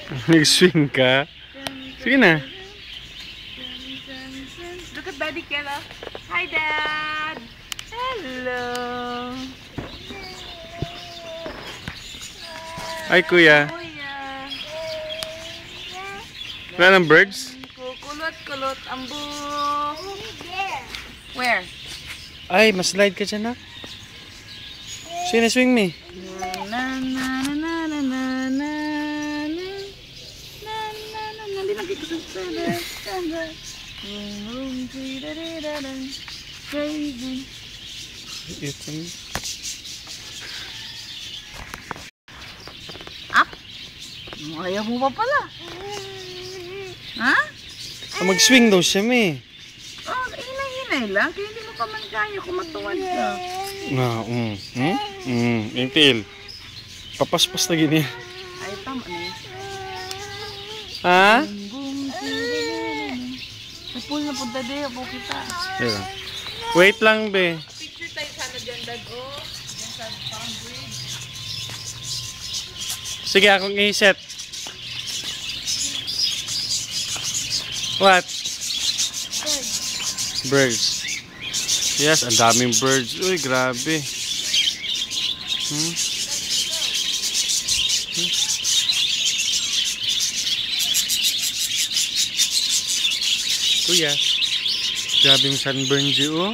Nag-swing ka? Sige na. Look at Daddy Kela. Hi, Dad. Hello. Ay, kuya. Kuya. Wala ng birds? Kukulot-kulot ang buhok. Where? Ay, mas-slide ka dyan, ha? Sige na, swing me. Na na na na na na na na na na. Hindi nakikita sa sana. Crazy. Ito. Up? Ayaw mo pa pala. Ha? Mag-swing daw siya, me. Oh, hinay-hinay lang. Kaya hindi mo pa man kaya kumatuwad ka. Yung tail. Papaspas na gini. Ay, tama na yun. Ha? Sa pool na punta din. Apo kita. Yeah. Wait lang, be. Picture tayo sana dyan, Dad. Oh, dyan sa farm bridge. Sige, akong i-set. What? Birds. Yes, ang daming birds. Uy, grabe. Kuya, grabe yung sunburn dyan, oh.